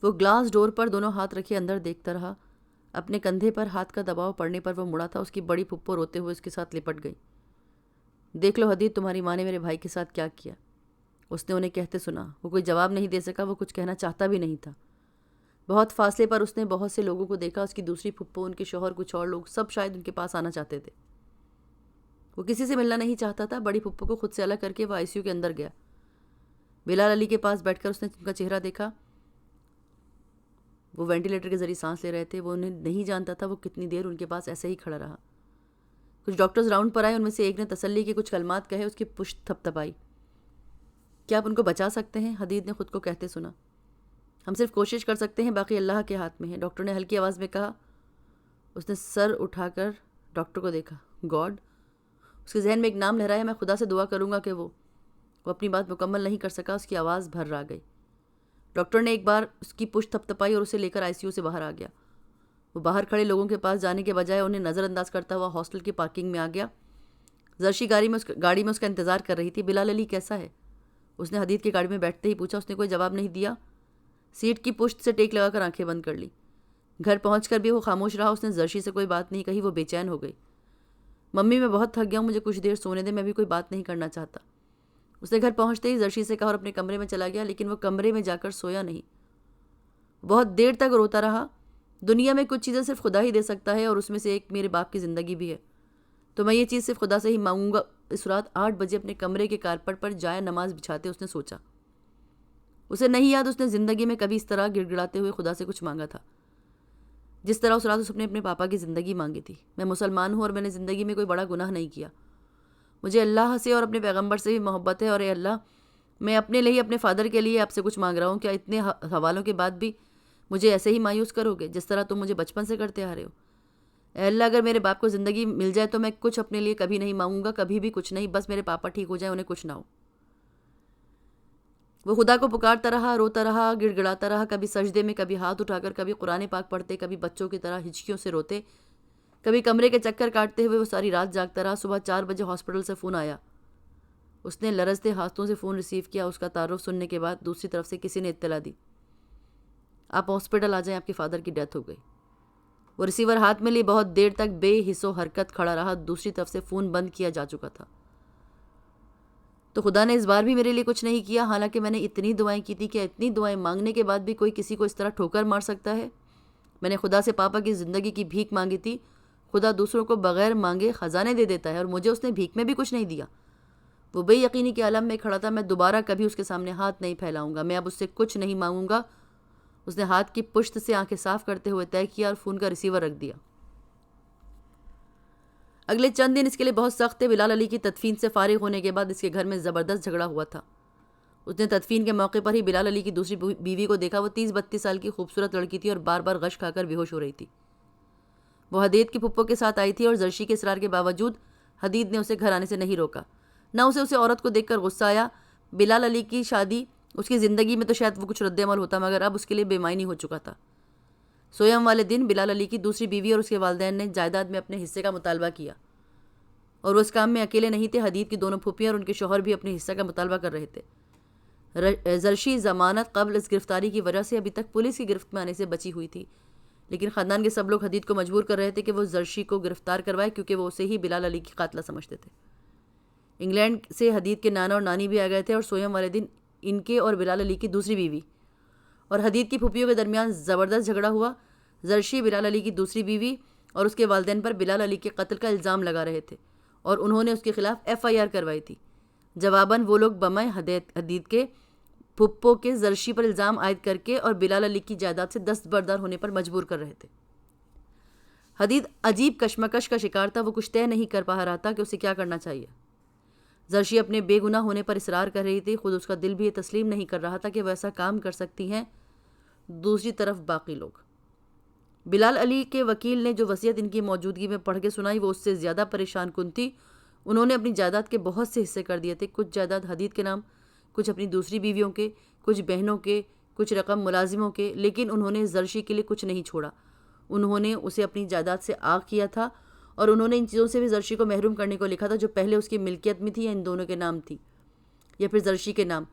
وہ گلاس ڈور پر دونوں ہاتھ رکھے اندر دیکھتا رہا۔ اپنے کندھے پر ہاتھ کا دباؤ پڑنے پر وہ مڑا تھا۔ اس کی بڑی پھپھو روتے ہوئے اس کے ساتھ لپٹ گئی۔ دیکھ لو حدید، تمہاری ماں نے میرے بھائی کے ساتھ کیا کیا، اس نے انہیں کہتے سنا۔ وہ کوئی جواب نہیں دے سکا، وہ کچھ کہنا چاہتا بھی نہیں تھا۔ بہت فاصلے پر اس نے بہت سے لوگوں کو دیکھا، اس کی دوسری پھپھو، ان کے شوہر، کچھ اور لوگ، سب شاید ان کے پاس آنا چاہتے تھے۔ وہ کسی سے ملنا نہیں چاہتا تھا۔ بڑی پھپھو کو خود سے الگ کر کے وہ ICU کے اندر گیا۔ بلال علی کے پاس بیٹھ کر اس نے ان کا چہرہ دیکھا۔ وہ وینٹیلیٹر کے ذریعے سانس لے رہے تھے۔ وہ انہیں نہیں جانتا تھا وہ کتنی دیر ان کے پاس ایسے ہی کھڑا رہا۔ کچھ ڈاکٹرز راؤنڈ پر آئے، ان میں سے ایک نے تسلی کے کچھ کلمات کہے، اس کی پشت تھپتھپائی۔ کیا آپ ان کو بچا سکتے ہیں؟ حدید نے خود کو کہتے سنا۔ ہم صرف کوشش کر سکتے ہیں، باقی اللہ کے ہاتھ میں ہے، ڈاکٹر نے ہلکی آواز میں کہا۔ اس نے سر اٹھا کر ڈاکٹر کو دیکھا۔ گاڈ! اس کے ذہن میں ایک نام لہرایا۔ میں خدا سے دعا کروں گا کہ وہ اپنی بات مکمل نہیں کر سکا، اس کی آواز بھر آ گئی۔ ڈاکٹر نے ایک بار اس کی پشت تھپتھپائی اور اسے لے کر ICU سے باہر آ گیا۔ وہ باہر کھڑے لوگوں کے پاس جانے کے بجائے انہیں نظر انداز کرتا ہوا ہاسٹل کی پارکنگ میں آ گیا۔ زرشی گاڑی میں اس کا انتظار کر رہی تھی۔ بلال علی کیسا ہے؟ اس نے حدید کی گاڑی میں بیٹھتے ہی پوچھا۔ اس نے کوئی جواب نہیں دیا، سیٹ کی پشت سے ٹیک لگا کر آنکھیں بند کر لی۔ گھر پہنچ کر بھی وہ خاموش رہا۔ اس نے زرشی سے کوئی بات نہیں کہی۔ وہ بے چین ہو گئی۔ ممی، میں بہت تھک گیا ہوں، مجھے کچھ دیر سونے دے، میں بھی کوئی بات نہیں کرنا چاہتا۔ اس نے گھر پہنچتے ہی زرشی سے کہا اور اپنے کمرے میں چلا گیا، لیکن وہ کمرے میں جا کر سویا نہیں۔ بہت دیر تک روتا رہا۔ دنیا میں کچھ چیزیں صرف خدا ہی دے سکتا ہے، اور اس میں سے ایک میرے باپ کی زندگی بھی ہے، تو میں یہ چیز صرف خدا سے ہی مانگوں گا۔ اس رات 8 بجے اپنے کمرے کے کارپٹ پر جائے نماز بچھاتے اس نے سوچا۔ اسے نہیں یاد اس نے زندگی میں کبھی اس طرح گڑ گڑاتے ہوئے خدا سے کچھ مانگا تھا، جس طرح اس رات اس نے اپنے پاپا کی زندگی مانگی تھی۔ میں مسلمان ہوں اور میں نے زندگی میں کوئی بڑا گناہ نہیں کیا۔ مجھے اللہ سے اور اپنے پیغمبر سے بھی محبت ہے، اور اے اللہ، میں اپنے لیے، اپنے فادر کے لیے آپ سے کچھ مانگ رہا ہوں۔ کیا اتنے حوالوں کے بعد بھی مجھے ایسے ہی مایوس کرو گے جس طرح تم مجھے بچپن سے کرتے آ رہے ہو؟ اے اللہ، اگر میرے باپ کو زندگی مل جائے تو میں کچھ اپنے لیے کبھی نہیں مانگوں گا، کبھی بھی کچھ نہیں، بس میرے پاپا ٹھیک ہو جائیں، انہیں کچھ نہ ہو۔ وہ خدا کو پکارتا رہا، روتا رہا، گڑ گڑاتا رہا، کبھی سجدے میں، کبھی ہاتھ اٹھا کر، کبھی قرآن پاک پڑھتے، کبھی بچوں کی طرح ہچکیوں سے روتے، کبھی کمرے کے چکر کاٹتے ہوئے وہ ساری رات جاگتا رہا۔ صبح 4 بجے ہاسپٹل سے فون آیا۔ اس نے لرزتے ہاتھوں سے فون ریسیو کیا۔ اس کا تعارف سننے کے بعد دوسری طرف سے کسی نے اطلاع دی، آپ ہاسپٹل آ جائیں، آپ کے فادر کی ڈیتھ ہو گئی۔ وہ ریسیور ہاتھ میں لی بہت دیر تک بے حس و حرکت کھڑا رہا۔ دوسری طرف سے فون بند کیا جا چکا تھا۔ تو خدا نے اس بار بھی میرے لیے کچھ نہیں کیا، حالانکہ میں نے اتنی دعائیں کی تھی۔ کہ اتنی دعائیں مانگنے کے بعد بھی کوئی کسی کو اس طرح ٹھوکر مار سکتا ہے؟ میں نے خدا سے پاپا کی زندگی کی بھیک مانگی تھی۔ خدا دوسروں کو بغیر مانگے خزانے دے دیتا ہے، اور مجھے اس نے بھیک میں بھی کچھ نہیں دیا۔ وہ بے یقینی کے عالم میں کھڑا تھا۔ میں دوبارہ کبھی اس کے سامنے ہاتھ نہیں پھیلاؤں گا، میں اب اس سے کچھ نہیں مانگوں گا۔ اس نے ہاتھ کی پشت سے آنکھیں صاف کرتے ہوئے طے کیا اور فون کا ریسیور رکھ دیا۔ اگلے چند دن اس کے لیے بہت سخت تھے۔ بلال علی کی تدفین سے فارغ ہونے کے بعد اس کے گھر میں زبردست جھگڑا ہوا تھا۔ اس نے تدفین کے موقع پر ہی بلال علی کی دوسری بیوی کو دیکھا۔ وہ 30-32 سال کی خوبصورت لڑکی تھی اور بار بار غش کھا کر بے ہوش ہو رہی تھی۔ وہ حدید کی پھپھو کے ساتھ آئی تھی، اور زرشی کے اصرار کے باوجود حدید نے اسے گھر آنے سے نہیں روکا۔ نہ اسے عورت کو دیکھ کر غصہ آیا۔ بلال علی کی شادی، اس کی زندگی میں تو شاید وہ کچھ رد عمل ہوتا، مگر اب اس کے لیے بے معنی ہو چکا تھا۔ سویم والے دن بلال علی کی دوسری بیوی اور اس کے والدین نے جائیداد میں اپنے حصے کا مطالبہ کیا، اور وہ اس کام میں اکیلے نہیں تھے۔ حدید کی دونوں پھوپھیاں اور ان کے شوہر بھی اپنے حصہ کا مطالبہ کر رہے تھے۔ زرشی ضمانت قبل اس گرفتاری کی وجہ سے ابھی تک پولیس کی گرفت میں آنے سے بچی ہوئی تھی، لیکن خاندان کے سب لوگ حدید کو مجبور کر رہے تھے کہ وہ زرشی کو گرفتار کروائے، کیونکہ وہ اسے ہی بلال علی کی قاتلہ سمجھتے تھے۔ انگلینڈ سے حدید کے نانا اور نانی بھی آ گئے تھے، اور سویم والے دن ان کے اور بلال علی کی دوسری بیوی اور حدید کی پھوپھیوں کے درمیان زبردست جھگڑا ہوا۔ زرشی بلال علی کی دوسری بیوی اور اس کے والدین پر بلال علی کے قتل کا الزام لگا رہے تھے، اور انہوں نے اس کے خلاف FIR کروائی تھی۔ جواباً وہ لوگ بمائے حدید کے پھپھو کے زرشی پر الزام عائد کر کے اور بلال علی کی جائیداد سے دستبردار ہونے پر مجبور کر رہے تھے۔ حدید عجیب کشمکش کا شکار تھا۔ وہ کچھ طے نہیں کر پا رہا تھا کہ اسے کیا کرنا چاہیے۔ زرشی اپنے بے گناہ ہونے پر اصرار کر رہی تھی، خود اس کا دل بھی یہ تسلیم نہیں کر رہا تھا کہ وہ ایسا کام کر سکتی ہیں۔ دوسری طرف باقی لوگ، بلال علی کے وکیل نے جو وصیت ان کی موجودگی میں پڑھ کے سنائی وہ اس سے زیادہ پریشان کن تھی۔ انہوں نے اپنی جائیداد کے بہت سے حصے کر دیے تھے، کچھ جائیداد حدید کے نام، کچھ اپنی دوسری بیویوں کے، کچھ بہنوں کے، کچھ رقم ملازموں کے، لیکن انہوں نے زرشی کے لیے کچھ نہیں چھوڑا۔ انہوں نے اسے اپنی جائیداد سے آگ کیا تھا، اور انہوں نے ان چیزوں سے بھی زرشی کو محروم کرنے کو لکھا تھا جو پہلے اس کی ملکیت میں تھی یا ان دونوں کے نام تھی، یا پھر زرشی کے نام۔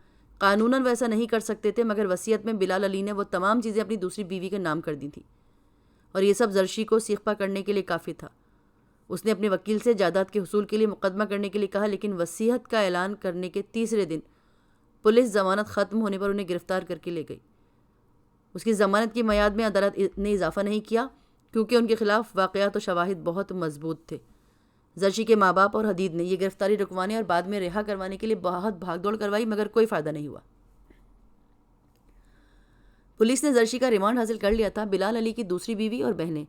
قانوناً وہ ایسا نہیں کر سکتے تھے، مگر وصیت میں بلال علی نے وہ تمام چیزیں اپنی دوسری بیوی کے نام کر دی تھیں، اور یہ سب زرشی کو سیغپا کرنے کے لیے کافی تھا۔ اس نے اپنے وکیل سے جائیداد کے حصول کے لیے مقدمہ کرنے کے لیے کہا، لیکن وصیت کا اعلان کرنے کے تیسرے دن پولیس ضمانت ختم ہونے پر انہیں گرفتار کر کے لے گئی۔ اس کی ضمانت کی میعاد میں عدالت نے اضافہ نہیں کیا کیونکہ ان کے خلاف واقعات و شواہد بہت مضبوط تھے۔ زرشی کے ماں باپ اور حدید نے یہ گرفتاری رکوانے اور بعد میں رہا کروانے کے لیے بہت بھاگ دوڑ کروائی، مگر کوئی فائدہ نہیں ہوا۔ پولیس نے زرشی کا ریمانڈ حاصل کر لیا تھا۔ بلال علی کی دوسری بیوی اور بہنیں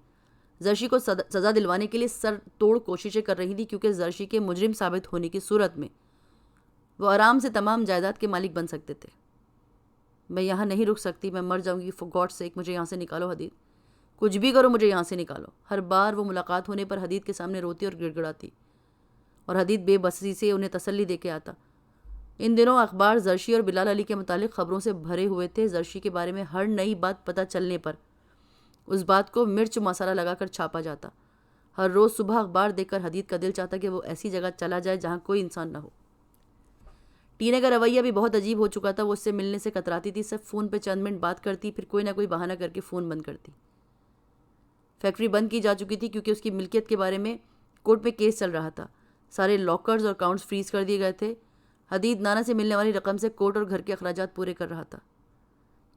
زرشی کو سزا دلوانے کے لیے سر توڑ کوششیں کر رہی تھیں، کیونکہ زرشی کے مجرم ثابت ہونے کی صورت میں وہ آرام سے تمام جائیداد کے مالک بن سکتے تھے۔ میں یہاں نہیں رک سکتی، میں مر جاؤں گی، فار گاڈ سیک مجھے یہاں سے نکالو حدید، کچھ بھی کرو مجھے یہاں سے نکالو۔ ہر بار وہ ملاقات ہونے پر حدید کے سامنے روتی اور گڑ گڑاتی، اور حدید بے بسی سے انہیں تسلی دے کے آتا۔ ان دنوں اخبار زرشی اور بلال علی کے متعلق خبروں سے بھرے ہوئے تھے۔ زرشی کے بارے میں ہر نئی بات پتہ چلنے پر اس بات کو مرچ مسالہ لگا کر چھاپا جاتا۔ ہر روز صبح اخبار دیکھ کر حدید کا دل چاہتا کہ وہ ایسی جگہ چلا جائے جہاں کوئی انسان نہ ہو۔ ٹینے کا رویہ بھی بہت عجیب ہو چکا تھا، وہ اس سے ملنے سے کتراتی تھی، صرف فون پہ چند منٹ بات کرتی، پھر کوئی نہ کوئی بہانہ کر کے فون بند کرتی۔ فیکٹری بند کی جا چکی تھی کیونکہ اس کی ملکیت کے بارے میں کورٹ میں کیس چل رہا تھا۔ سارے لاکرز اور اکاؤنٹس فریز کر دیے گئے تھے۔ حدید نانا سے ملنے والی رقم سے کورٹ اور گھر کے اخراجات پورے کر رہا تھا۔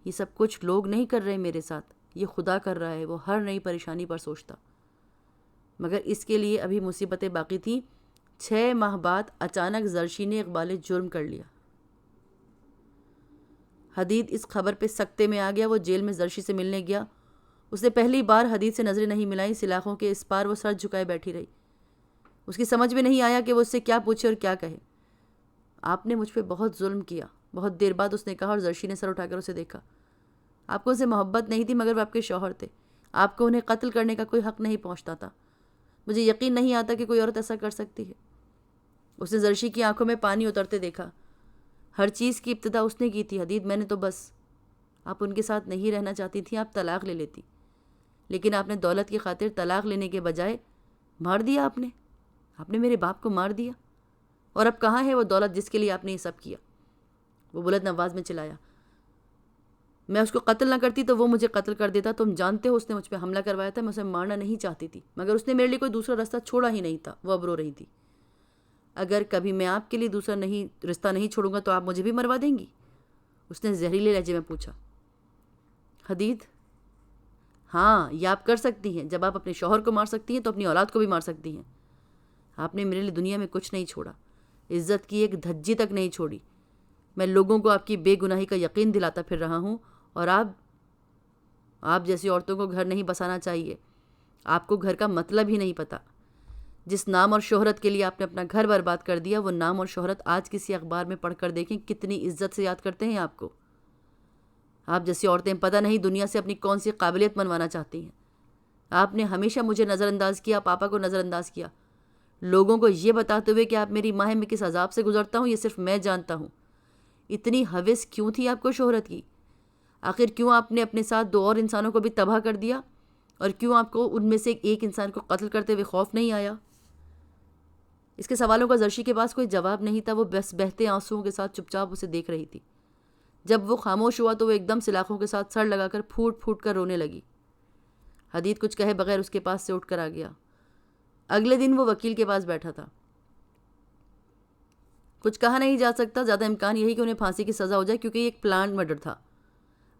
یہ سب کچھ لوگ نہیں کر رہے میرے ساتھ، یہ خدا کر رہا ہے، وہ ہر نئی پریشانی پر سوچتا۔ مگر اس کے لیے ابھی مصیبتیں باقی تھیں۔ 6 ماہ بعد اچانک زرشی نے اقبال جرم کر لیا۔ حدید اس خبر پہ سکتے میں آ گیا۔ وہ جیل میں زرشی سے ملنے گیا۔ اس نے پہلی بار حدید سے نظریں نہیں ملائیں۔ سلاخوں کے اس پار وہ سر جھکائے بیٹھی رہی۔ اس کی سمجھ میں نہیں آیا کہ وہ اس سے کیا پوچھے اور کیا کہے۔ آپ نے مجھ پہ بہت ظلم کیا، بہت دیر بعد اس نے کہا، اور زرشی نے سر اٹھا کر اسے دیکھا۔ آپ کو ان سے محبت نہیں تھی، مگر وہ آپ کے شوہر تھے۔ آپ کو انہیں قتل کرنے کا کوئی حق نہیں پہنچتا تھا۔ مجھے یقین نہیں آتا کہ کوئی عورت ایسا کر سکتی ہے۔ اس نے زرشی کی آنکھوں میں پانی اترتے دیکھا۔ ہر چیز کی ابتدا اس نے کی تھی حدید، میں نے تو بس، آپ ان کے ساتھ نہیں رہنا چاہتی تھیں، آپ طلاق لے لیتی، لیکن آپ نے دولت کی خاطر طلاق لینے کے بجائے مار دیا۔ آپ نے میرے باپ کو مار دیا، اور اب کہاں ہے وہ دولت جس کے لیے آپ نے یہ سب کیا؟ وہ بلند آواز میں چلایا۔ میں اس کو قتل نہ کرتی تو وہ مجھے قتل کر دیتا۔ تم جانتے ہو اس نے مجھ پہ حملہ کروایا تھا، میں اسے مارنا نہیں چاہتی تھی، مگر اس نے میرے لیے کوئی دوسرا راستہ چھوڑا ہی نہیں تھا۔ وہ اب رو رہی تھی۔ اگر کبھی میں آپ کے لیے دوسرا رستہ نہیں چھوڑوں گا تو آپ مجھے بھی مروا دیں گی؟ اس نے زہریلے لہجے میں پوچھا۔ حدید، ہاں، یہ آپ کر سکتی ہیں۔ جب آپ اپنے شوہر کو مار سکتی ہیں تو اپنی اولاد کو بھی مار سکتی ہیں۔ آپ نے میرے لیے دنیا میں کچھ نہیں چھوڑا، عزت کی ایک دھجی تک نہیں چھوڑی۔ میں لوگوں کو آپ کی بے گناہی کا یقین دلاتا پھر رہا ہوں، اور آپ جیسی عورتوں کو گھر نہیں بسانا چاہیے۔ آپ کو گھر کا مطلب ہی نہیں پتہ۔ جس نام اور شہرت کے لیے آپ نے اپنا گھر برباد کر دیا، وہ نام اور شہرت آج کسی اخبار میں پڑھ کر دیکھیں کتنی عزت سے یاد کرتے ہیں آپ کو۔ آپ جیسی عورتیں پتہ نہیں دنیا سے اپنی کون سی قابلیت منوانا چاہتی ہیں۔ آپ نے ہمیشہ مجھے نظر انداز کیا، پاپا کو نظر انداز کیا، لوگوں کو یہ بتاتے ہوئے کہ آپ میری ماں میں کس عذاب سے گزرتا ہوں یہ صرف میں جانتا ہوں۔ اتنی ہوس کیوں تھی آپ کو شہرت کی؟ آخر کیوں آپ نے اپنے ساتھ 2 اور انسانوں کو بھی تباہ کر دیا؟ اور کیوں آپ کو ان میں سے ایک انسان کو قتل کرتے ہوئے خوف نہیں آیا؟ اس کے سوالوں کا زرشی کے پاس کوئی جواب نہیں تھا۔ وہ بس بہتے آنسوؤں کے ساتھ چپ چاپ اسے دیکھ رہی تھی۔ جب وہ خاموش ہوا تو وہ ایک دم سلاخوں کے ساتھ سر لگا کر پھوٹ پھوٹ کر رونے لگی۔ حدید کچھ کہے بغیر اس کے پاس سے اٹھ کر آ گیا۔ اگلے دن وہ وکیل کے پاس بیٹھا تھا۔ کچھ کہا نہیں جا سکتا، زیادہ امکان یہی کہ انہیں پھانسی کی سزا ہو جائے، کیونکہ یہ ایک پلانٹ مرڈر تھا۔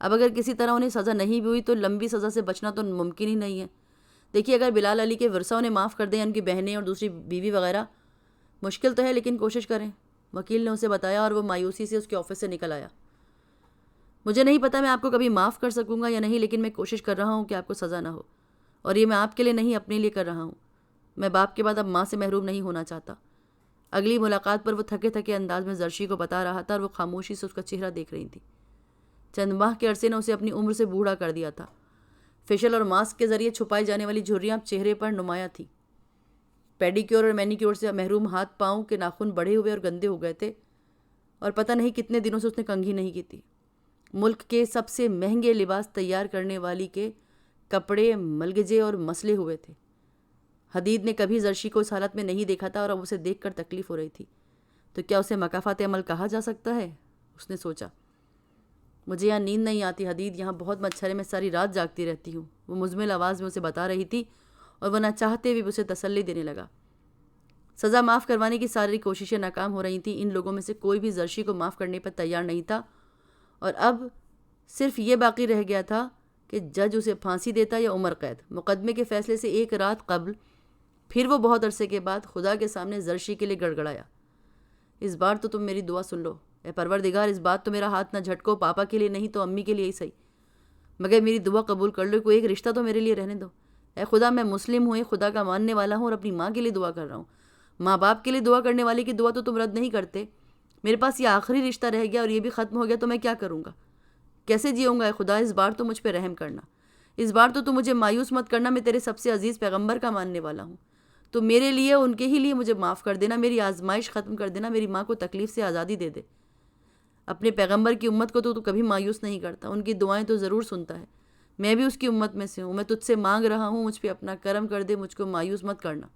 اب اگر کسی طرح انہیں سزا نہیں بھی ہوئی تو لمبی سزا سے بچنا تو ممکن ہی نہیں ہے۔ دیکھیے، اگر بلال علی کے ورثہ انہیں معاف کر دیں، ان کی بہنیں اور دوسری بیوی وغیرہ، مشکل تو ہے لیکن کوشش کریں، وکیل نے اسے بتایا، اور وہ مایوسی سے اس کے آفس سے نکل آیا۔ مجھے نہیں پتا میں آپ کو کبھی معاف کر سکوں گا یا نہیں، لیکن میں کوشش کر رہا ہوں کہ آپ کو سزا نہ ہو، اور یہ میں آپ کے لیے نہیں اپنے لیے کر رہا ہوں۔ میں باپ کے بعد اب ماں سے محروم نہیں ہونا چاہتا۔ اگلی ملاقات پر وہ تھکے تھکے انداز میں زرشی کو بتا رہا تھا، اور وہ خاموشی سے اس کا چہرہ دیکھ رہی تھی۔ چند ماہ کے عرصے نے اسے اپنی عمر سے بوڑھا کر دیا تھا۔ فیشل اور ماسک کے ذریعے چھپائی جانے والی جھریاں اب چہرے پر نمایاں تھیں۔ پیڈیکیور اور مینیکیور سے محروم ہاتھ پاؤں کے ناخن بڑے ہوئے اور گندے ہو گئے تھے، اور پتہ نہیں کتنے دنوں سے اس نے کنگھی نہیں کی تھی۔ ملک کے سب سے مہنگے لباس تیار کرنے والی کے کپڑے ملگجے اور مسلے ہوئے تھے۔ حدید نے کبھی زرشی کو اس حالت میں نہیں دیکھا تھا، اور اب اسے دیکھ کر تکلیف ہو رہی تھی۔ تو کیا اسے مکافات عمل کہا جا سکتا ہے؟ اس نے سوچا۔ مجھے یہاں نیند نہیں آتی حدید، یہاں بہت مچھر ہے، میں ساری رات جاگتی رہتی ہوں، وہ مزمل آواز میں اسے بتا رہی تھی، اور وہ نہ چاہتے ہوئے اسے تسلی دینے لگا۔ سزا معاف کروانے کی ساری کوششیں ناکام ہو رہی تھیں۔ ان لوگوں میں سے کوئی بھی زرشی کو معاف کرنے پر تیار نہیں تھا، اور اب صرف یہ باقی رہ گیا تھا کہ جج اسے پھانسی دیتا یا عمر قید۔ مقدمے کے فیصلے سے ایک رات قبل پھر وہ بہت عرصے کے بعد خدا کے سامنے زرشی کے لیے گڑ گڑایا۔ اس بار تو تم میری دعا سن لو، اے پروردگار، اس بات تو میرا ہاتھ نہ جھٹکو، پاپا کے لیے نہیں تو امی کے لیے ہی صحیح، مگر میری دعا قبول کر لو، کوئی ایک رشتہ تو میرے لیے رہنے دو۔ اے خدا، میں مسلم ہوں، خدا کا ماننے والا ہوں، اور اپنی ماں کے لیے دعا کر رہا ہوں۔ ماں باپ کے لیے دعا کرنے والے کی دعا تو تم رد نہیں کرتے۔ میرے پاس یہ آخری رشتہ رہ گیا اور یہ بھی ختم ہو گیا، تو میں کیا کروں گا؟ کیسے جیوں گا؟ اے خدا، اس بار تو مجھ پہ رحم کرنا، اس بار تو مجھے مایوس مت کرنا، میں تیرے سب سے عزیز پیغمبر کا ماننے والا ہوں، تو میرے لیے، ان کے ہی لیے مجھے معاف کر دینا، میری آزمائش ختم کر دینا، میری ماں کو تکلیف سے آزادی دے دے۔ اپنے پیغمبر کی امت کو تو کبھی مایوس نہیں کرتا، ان کی دعائیں تو ضرور سنتا ہے، میں بھی اس کی امت میں سے ہوں، میں تجھ سے مانگ رہا ہوں، مجھ پہ اپنا کرم کر دے، مجھ کو مایوس مت کرنا۔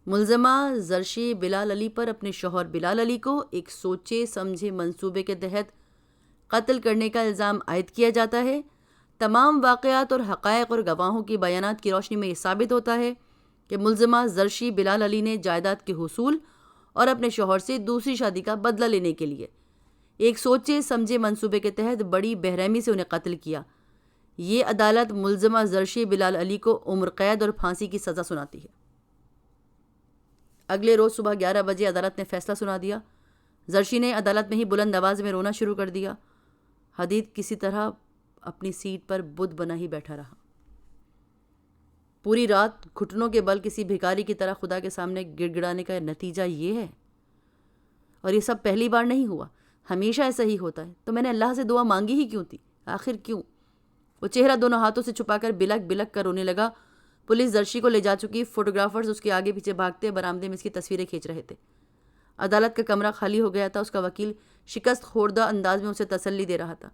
ملزمہ زرشی بلال علی پر اپنے شوہر بلال علی کو ایک سوچے سمجھے منصوبے کے تحت قتل کرنے کا الزام عائد کیا جاتا ہے۔ تمام واقعات اور حقائق اور گواہوں کی بیانات کی روشنی میں یہ ثابت ہوتا ہے کہ ملزمہ زرشی بلال علی نے جائیداد کے حصول اور اپنے شوہر سے دوسری شادی کا بدلہ لینے کے لیے ایک سوچے سمجھے منصوبے کے تحت بڑی بہرحمی سے انہیں قتل کیا۔ یہ عدالت ملزمہ زرشی بلال علی کو عمر قید اور پھانسی کی سزا سناتی ہے۔ اگلے روز صبح 11 بجے عدالت نے فیصلہ سنا دیا۔ زرشی نے عدالت میں ہی بلند آواز میں رونا شروع کر دیا۔ حدید کسی طرح اپنی سیٹ پر بدھ بنا ہی بیٹھا رہا۔ پوری رات گھٹنوں کے بل کسی بھکاری کی طرح خدا کے سامنے گڑ گڑانے کا نتیجہ یہ ہے، اور یہ سب پہلی بار نہیں ہوا، ہمیشہ ایسا ہی ہوتا ہے، تو میں نے اللہ سے دعا مانگی ہی کیوں تھی؟ آخر کیوں؟ وہ چہرہ دونوں ہاتھوں سے چھپا کر بلک بلک کر رونے لگا۔ پولیس زرشی کو لے جا چکی، فوٹوگرافرز اس کے آگے پیچھے بھاگتے برآمدے میں اس کی تصویریں کھینچ رہے تھے۔ عدالت کا کمرہ خالی ہو گیا تھا۔ اس کا وکیل شکست خوردہ انداز میں اسے تسلی دے رہا تھا۔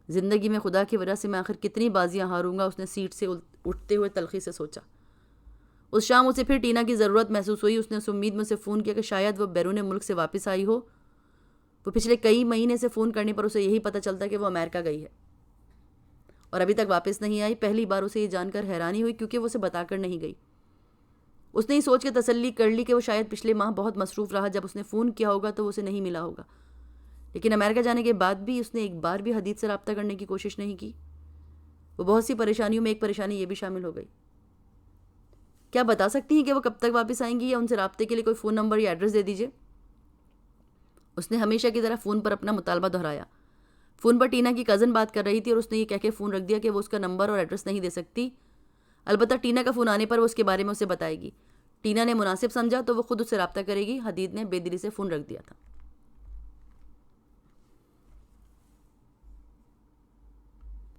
زندگی میں خدا کی وجہ سے میں آخر کتنی بازیاں ہاروں گا، اس نے سیٹ سے اٹھتے ہوئے تلخی سے سوچا۔ اس شام اسے پھر ٹینا کی ضرورت محسوس ہوئی۔ اس نے اس امید میں اسے فون کیا کہ شاید وہ بیرون ملک سے واپس آئی ہو۔ وہ پچھلے کئی مہینے سے فون کرنے پر اسے یہی پتہ چلتا کہ وہ امریکہ گئی ہے اور ابھی تک واپس نہیں آئی۔ پہلی بار اسے یہ جان کر حیرانی ہوئی کیونکہ وہ اسے بتا کر نہیں گئی۔ اس نے یہ سوچ کے تسلی کر لی کہ وہ شاید پچھلے ماہ بہت مصروف رہا، جب اس نے فون کیا ہوگا تو وہ اسے نہیں ملا ہوگا۔ لیکن امریکہ جانے کے بعد بھی اس نے ایک بار بھی حدید سے رابطہ کرنے کی کوشش نہیں کی۔ وہ بہت سی پریشانیوں میں ایک پریشانی یہ بھی شامل ہو گئی۔ کیا بتا سکتی ہیں کہ وہ کب تک واپس آئیں گی، یا ان سے رابطے کے لیے کوئی فون نمبر یا ایڈریس دے دیجیے؟ اس نے ہمیشہ کی طرح فون پر اپنا مطالبہ دہرایا۔ فون پر ٹینا کی کزن بات کر رہی تھی اور اس نے یہ کہہ کے فون رکھ دیا کہ وہ اس کا نمبر اور ایڈریس نہیں دے سکتی، البتہ ٹینا کا فون آنے پر وہ اس کے بارے میں اسے بتائے گی۔ ٹینا نے مناسب سمجھا تو وہ خود اس سے رابطہ کرے گی۔ حدید نے بے دلی سے فون رکھ دیا تھا۔